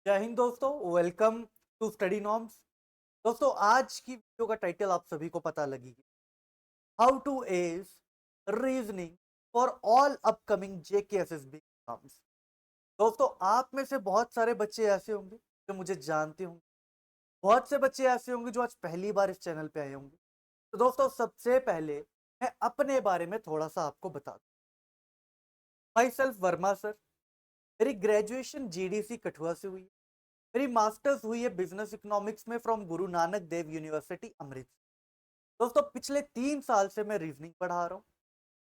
जय हिंद दोस्तों, welcome to study norms. दोस्तों, आज की वीडियो का टाइटल आप सभी को पता लगी, how to ace reasoning for all upcoming JKSSB exams. दोस्तों, आप में से बहुत सारे बच्चे ऐसे होंगे जो मुझे जानते होंगे, बहुत से बच्चे ऐसे होंगे जो आज पहली बार इस चैनल पे आए होंगे। तो दोस्तों, सबसे पहले मैं अपने बारे में थोड़ा सा आपको बता दूं। My self Verma sir. मेरी ग्रेजुएशन जीडीसी कठुआ से हुई है। मेरी मास्टर्स हुई है बिजनेस इकोनॉमिक्स में फ्रॉम गुरु नानक देव यूनिवर्सिटी अमृतसर। दोस्तों, पिछले 3 साल से मैं रीजनिंग पढ़ा रहा हूँ।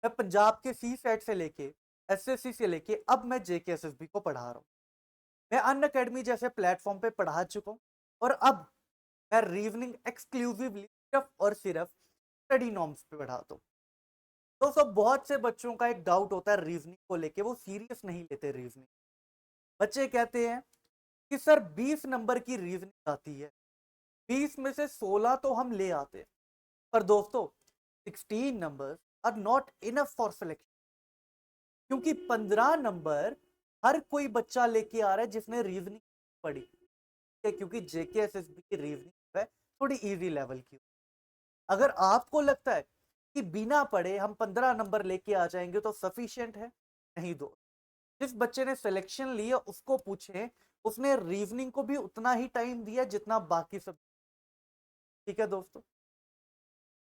मैं पंजाब के सी सेट से लेके एसएससी से लेके अब मैं जेकेएसएसबी को पढ़ा रहा हूँ। मैं अन अकेडमी जैसे प्लेटफॉर्म पे पढ़ा चुका हूँ और अब मैं रीजनिंग एक्सक्लूसिवली सिर्फ और सिर्फ स्टडी नॉर्म्स पे पढ़ाता हूँ। दोस्तों, बहुत से बच्चों का एक डाउट होता है रीजनिंग को लेके, वो सीरियस नहीं लेते रीजनिंग। बच्चे कहते हैं कि सर 20 नंबर की रीजनिंग आती है, 20 में से 16 तो हम ले आते हैं, पर दोस्तों 16 numbers are not enough for selection. क्योंकि 15 नंबर हर कोई बच्चा लेके आ रहा है जिसने रीजनिंग पढ़ी है, क्योंकि जेकेएसएसबी की रीजनिंग है थोड़ी इजी लेवल की। अगर आपको लगता है कि बिना पढ़े हम 15 नंबर लेके आ जाएंगे तो सफिशिएंट है, नहीं दो। जिस बच्चे ने सिलेक्शन लिया उसको पूछे, उसने रीजनिंग को भी उतना ही टाइम दिया जितना बाकी सब। ठीक है दोस्तों।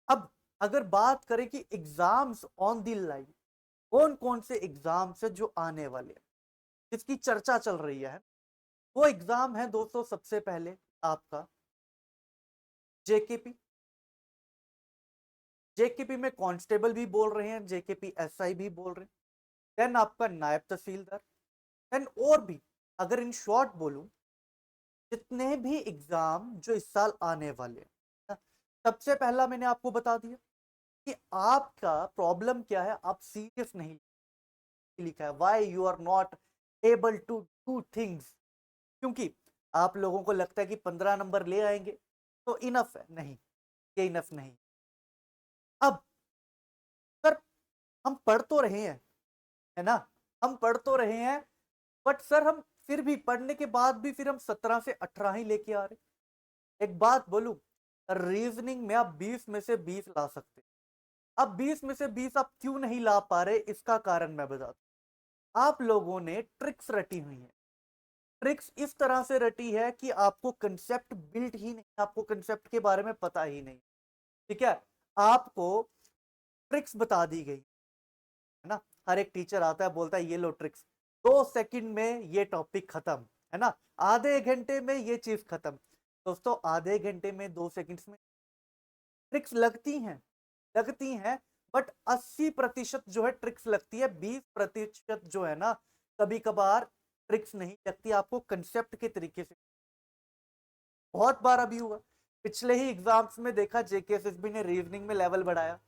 अब अगर बात करें कि एग्जाम्स ऑन द लाइन, कौन कौन से एग्जाम्स है जो आने वाले हैं, जिसकी चर्चा चल रही है, वो एग्जाम है दोस्तों। सबसे पहले आपका जेकेपी। जेकेपी में कांस्टेबल भी बोल रहे हैं, जेकेपी एसआई भी बोल रहे हैं। देन आपका नायब तहसीलदार। देन और भी, अगर इन शॉर्ट बोलूं, जितने भी एग्जाम जो इस साल आने वाले हैं, सबसे पहला मैंने आपको बता दिया कि आपका प्रॉब्लम क्या है, आप सीरियस नहीं लिखा है। Why you are not able to do things. क्योंकि आप लोगों को लगता है कि 15 नंबर ले आएंगे तो इनफ है, नहीं, ये इनफ नहीं। अब सर, हम पढ़ तो रहे हैं, है ना, हम पढ़ तो रहे हैं, बट सर हम फिर भी पढ़ने के बाद भी फिर हम 17 से 18 ही लेके आ रहे। एक बात बोलूं, रीजनिंग में आप 20 में से 20 ला सकते। अब 20 में से 20 आप क्यों नहीं ला पा रहे, इसका कारण मैं बताता हूं। आप लोगों ने ट्रिक्स रटी हुई है। ट्रिक्स इस तरह से रटी है कि आपको कंसेप्ट बिल्ड ही नहीं, आपको कंसेप्ट के बारे में पता ही नहीं। ठीक है, आपको ट्रिक्स बता दी गई है ना। हर एक टीचर आता है, बोलता है ये लो ट्रिक्स, 2 सेकंड में ये टॉपिक खत्म, है ना, आधे घंटे में ये चीज खत्म। दोस्तों, आधे घंटे में 2 सेकंड्स में ट्रिक्स लगती हैं, बट 80% जो है ट्रिक्स लगती है, 20% जो है ना, कभी कभार ट्रिक्स नहीं लगती, आपको कंसेप्ट के तरीके से। बहुत बार अभी हुआ, पिछले ही एग्जाम्स में देखा, जेकेएसएसबी ने रीजनिंग में लेवल बढ़ाया।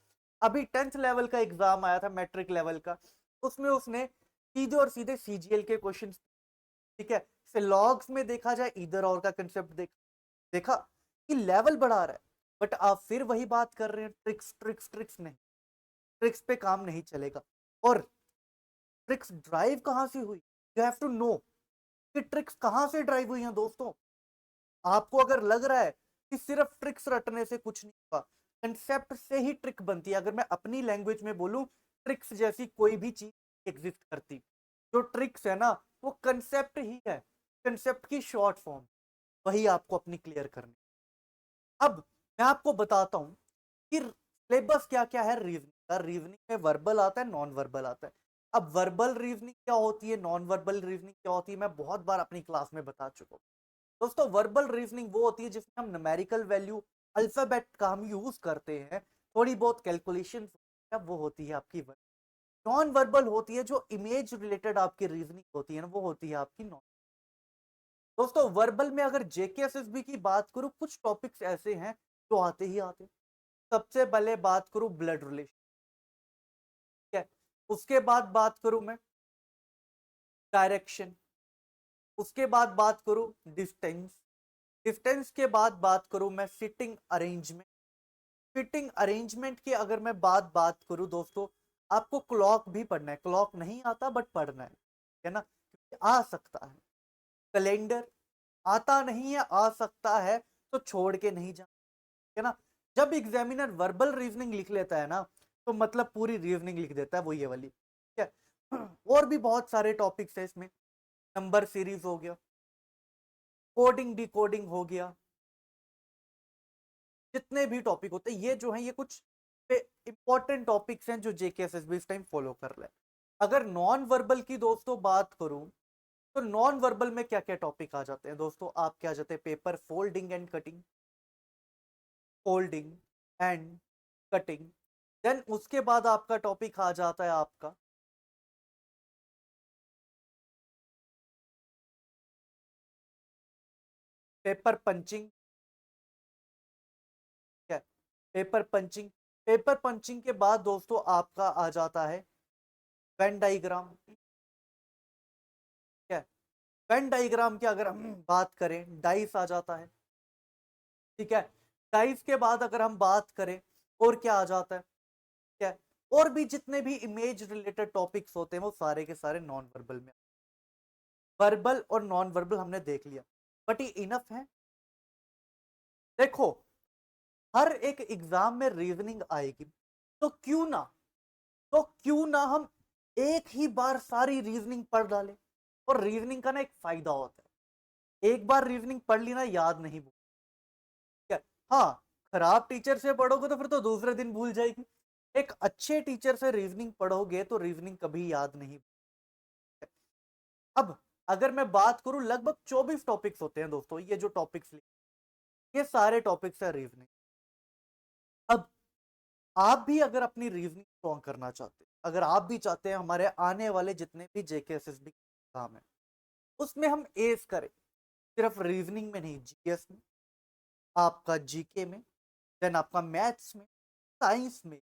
अभी 10th लेवल का एग्जाम आया था, मैट्रिक लेवल का, उसमें उसने सीधे और सीधे सीजीएल के क्वेश्चन, ठीक है, फिलॉग्स में देखा जाए इधर और का कंसेप्ट देखा कि लेवल बढ़ा रहा है, बट आप फिर वही बात कर रहे हैं, ट्रिक्स ट्रिक्स ट्रिक्स। नहीं, ट्रिक्स पे काम नहीं चलेगा। और ट्रिक्स ड्राइव कहां से हुई, यू हैव टू नो कि ट्रिक्स कहां से ड्राइव हुई हैं दोस्तों। आपको अगर लग रहा है कि सिर्फ ट्रिक्स रटने से कुछ नहीं होगा, कंसेप्ट से ही ट्रिक बनती है। अगर मैं अपनी लैंग्वेज में बोलूं, ट्रिक्स जैसी कोई भी चीज एग्जिस्ट करती, जो ट्रिक्स है ना, वो कंसेप्ट ही है, कंसेप्ट की शॉर्ट फॉर्म, वही आपको अपनी क्लियर करनी। अब मैं आपको बताता हूं कि सिलेबस क्या क्या है रीजनिंग का। रीजनिंग में वर्बल आता है, नॉन वर्बल आता है। अब वर्बल रीजनिंग क्या होती है, नॉन वर्बल रीजनिंग क्या होती है, मैं बहुत बार अपनी क्लास में बता चुका हूं। दोस्तों, वर्बल रीजनिंग वो होती है जिसमें हम न्यूमेरिकल वैल्यू, अल्फाबेट का हम यूज करते हैं, थोड़ी बहुत कैलकुलेशन, वो होती है आपकी वर्बल। नॉन वर्बल होती है जो इमेज रिलेटेड आपकी रीजनिंग होती है ना, वो होती है आपकी नॉन। दोस्तों, वर्बल में अगर जेकेएसएसबी की बात करूं, कुछ टॉपिक्स ऐसे हैं जो आते ही आते। सबसे पहले बात करूं ब्लड रिलेशन, ठीक है, उसके बाद बात करूं मैं डायरेक्शन, उसके बाद बात करूं डिस्टेंस, डिस्टेंस के बाद बात करूं मैं सिटिंग अरेंजमेंट। फिटिंग अरेंजमेंट की अगर मैं बात करूं दोस्तों, आपको क्लॉक भी पढ़ना है, क्लॉक नहीं आता बट पढ़ना है ना, क्योंकि आ सकता है। कैलेंडर, आता नहीं है, आ सकता है, तो छोड़ के नहीं जा, है ना। जब एग्जामिनर वर्बल रीजनिंग लिख लेता है ना, तो मतलब पूरी रीजनिंग लिख देता है, वो ये वाली, ठीक है। और भी बहुत सारे टॉपिक्स है इसमें, नंबर सीरीज हो गया, कोडिंग डिकोडिंग हो गया, जितने भी टॉपिक होते हैं ये जो है, ये कुछ इंपॉर्टेंट टॉपिक्स हैं जो जेकेएसएसबी इस टाइम फॉलो कर रहा है। अगर नॉन वर्बल की दोस्तों बात करूं, तो नॉन वर्बल में क्या क्या टॉपिक आ जाते हैं दोस्तों, आपके आ जाते हैं paper folding and cutting, folding and cutting. Then उसके बाद आपका टॉपिक आ जाता है आपका पेपर पंचिंग, क्या, पेपर पंचिंग। पेपर पंचिंग के बाद दोस्तों आपका आ जाता है वेन डाइग्राम, क्या, वेन डाइग्राम की अगर हम बात करें, डाइस आ जाता है, ठीक है। डाइस के बाद अगर हम बात करें, और क्या आ जाता है, क्या, और भी जितने भी इमेज रिलेटेड टॉपिक्स होते हैं वो सारे के सारे नॉन वर्बल में। वर्बल और नॉन वर्बल हमने देख लिया, बट ये इनफ है। देखो, हर एक एग्जाम में रीजनिंग आएगी, तो क्यों ना हम एक ही बार सारी रीजनिंग पढ़ डालें। और रीजनिंग का ना एक फायदा होता है, एक बार रीजनिंग पढ़ ली ना, याद नहीं भूल, क्या, हाँ, खराब टीचर से पढ़ोगे तो फिर तो दूसरे दिन भूल जाएगी। एक अच्छे टीचर से रीजनिंग पढ़ोगे तो रीजनिंग कभी याद नहीं। अब अगर मैं बात करूं, लगभग 24 टॉपिक्स होते हैं दोस्तों, ये जो टॉपिक्स, ये सारे टॉपिक्स है रीजनिंग। अब आप भी अगर अपनी रीजनिंग स्ट्रॉन्ग करना चाहते हैं, अगर आप भी चाहते हैं हमारे आने वाले जितने भी जेकेएसएसबी एग्जाम है उसमें हम एस करें, सिर्फ रीजनिंग में नहीं, जीएस में, आपका जीके में, देन आपका मैथ्स में, साइंस में,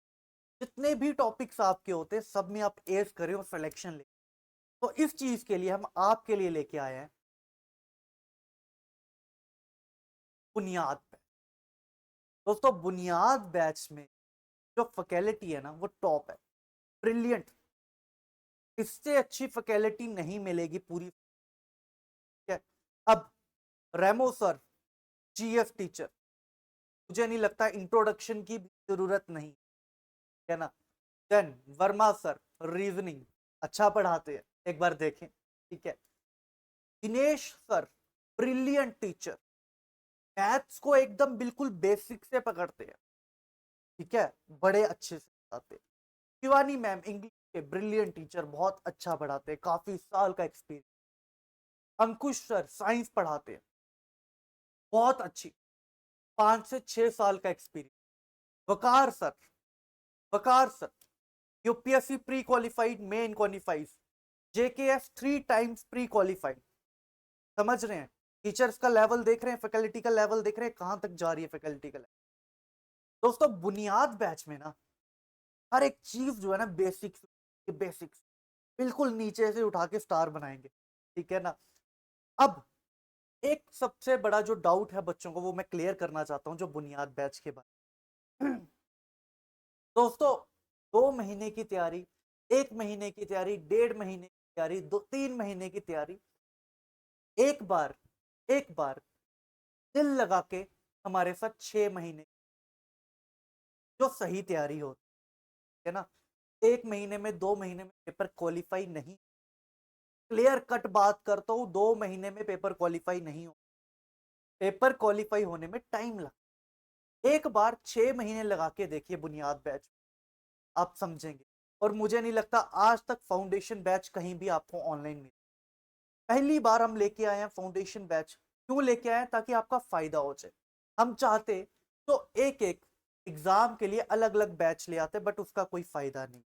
जितने भी टॉपिक्स आपके होते हैं सब में आप एस करें और सिलेक्शन ले। तो इस चीज के लिए हम आपके लिए लेके आए हैं बुनियाद बैच। दोस्तों बुनियाद बैच में जो फैकल्टी है ना वो टॉप है, ब्रिलियंट, इससे अच्छी फैकल्टी नहीं मिलेगी पूरी, ठीक है। अब रेमो सर, जीएफ टीचर, मुझे नहीं लगता इंट्रोडक्शन की भी जरूरत नहीं है ना। देन वर्मा सर, रीजनिंग अच्छा पढ़ाते हैं, एक बार देखें, ठीक है। Dinesh sir, brilliant teacher, maths को एकदम बिल्कुल बेसिक से पकड़ते हैं, ठीक है, बड़े अच्छे से पढ़ाते हैं। शिवानी मैम, इंग्लिश के ब्रिलियंट टीचर, बहुत अच्छा पढ़ाते हैं, काफी साल का एक्सपीरियंस। अंकुश सर, साइंस पढ़ाते हैं, बहुत अच्छी, 5 से 6 साल का experience. Waqar sir, Waqar sir, UPSC pre qualified, main qualified, JKS 3 times pre qualified. समझ रहे हैं, टीचर्स का लेवल देख रहे हैं, फैकल्टी का लेवल देख रहे हैं, कहां तक जा रही है फैकल्टी का लेवल। दोस्तों बुनियाद बैच में ना हर एक चीज जो है ना, बेसिक्स, बेसिक्स बिल्कुल नीचे से उठा के स्टार बनाएंगे, ठीक है ना। अब एक सबसे बड़ा जो डाउट है बच्चों को, वो मैं क्लियर करना चाहता हूं, जो बुनियाद बैच के बारे। दोस्तों 2 महीने की तैयारी, 1 महीने की तैयारी, 1.5 महीने की तैयारी, 3 महीने की तैयारी, एक बार, एक बार दिल लगा के हमारे साथ 6 महीने, जो सही तैयारी होती है ना। 1 महीने में, 2 महीने में पेपर क्वालिफाई नहीं, क्लियर कट बात करता हूं, 2 महीने में पेपर क्वालिफाई नहीं हो, पेपर क्वालिफाई होने में टाइम लगता। एक बार 6 महीने लगा के देखिए बुनियाद बैच, आप समझेंगे। और मुझे नहीं लगता आज तक फाउंडेशन बैच कहीं भी आपको ऑनलाइन मिले, पहली बार हम लेके आए हैं फाउंडेशन बैच। क्यों लेके आए हैं? ताकि आपका फायदा हो जाए। हम चाहते तो एक एक एग्जाम के लिए अलग अलग बैच ले आते, बट उसका कोई फायदा नहीं।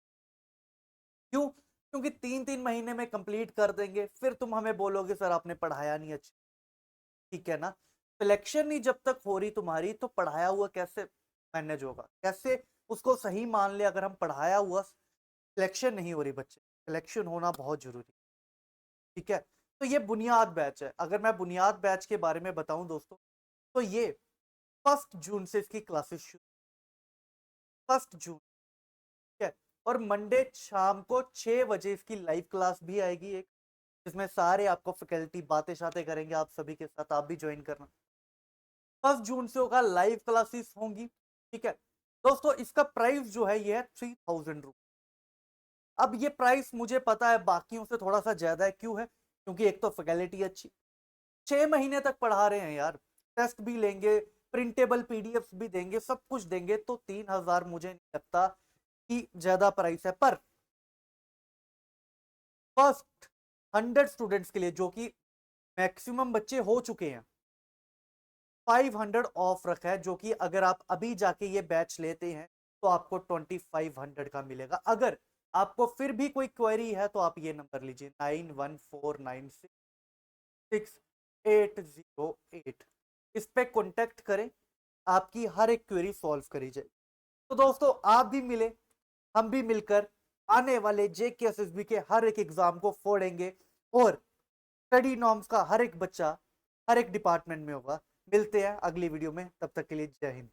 क्यों? क्योंकि 3 3 महीने में कंप्लीट कर देंगे, फिर तुम हमें बोलोगे सर आपने पढ़ाया नहीं अच्छा, ठीक है ना। सिलेक्शन ही जब तक हो रही तुम्हारी, तो पढ़ाया हुआ कैसे मैनेज होगा, कैसे उसको सही मान ले अगर हम पढ़ाया हुआ सिलेक्शन नहीं हो रही बच्चे, सिलेक्शन होना बहुत जरूरी, ठीक है। तो ये बुनियाद बैच है। अगर मैं बुनियाद बैच के बारे में बताऊं दोस्तों, तो ये 1 जून से इसकी क्लासेस शुरू, 1 जून, ठीक है। और मंडे शाम को 6 बजे इसकी लाइव क्लास भी आएगी एक, जिसमें सारे आपको फैकल्टी बातें शातें करेंगे आप सभी के साथ, आप भी ज्वाइन करना। 1 जून से होगा, लाइव क्लासेस होंगी, ठीक है दोस्तों। इसका प्राइस जो है ये है 3000 रुपीज। अब ये प्राइस मुझे पता है बाकियों से थोड़ा सा ज्यादा है, क्यों है? क्योंकि एक तो फैकल्टी अच्छी, 6 महीने तक पढ़ा रहे हैं यार, टेस्ट भी लेंगे, प्रिंटेबल पीडीएफ भी देंगे, सब कुछ देंगे, तो 3000 मुझे नहीं लगता कि ज्यादा प्राइस है। पर फर्स्ट 100 स्टूडेंट्स के लिए, जो कि मैक्सिमम बच्चे हो चुके हैं, 500 ऑफ रखा है, जो कि अगर आप अभी जाके ये बैच लेते हैं तो आपको 2500 का मिलेगा। अगर आपको फिर भी कोई क्वेरी है तो आप ये नंबर लीजिए 9149668808, इस पे कांटेक्ट करें, आपकी हर एक क्वेरी सॉल्व करी जाए। तो दोस्तों आप भी मिले, हम भी मिलकर आने वाले जेकेएसएसबी के हर एक एग्जाम को फोड़ेंगे, और स्टडी नॉर्म्स का हर एक बच्चा हर एक डिपार्टमेंट में होगा। मिलते हैं अगली वीडियो में, तब तक के लिए जय हिंद।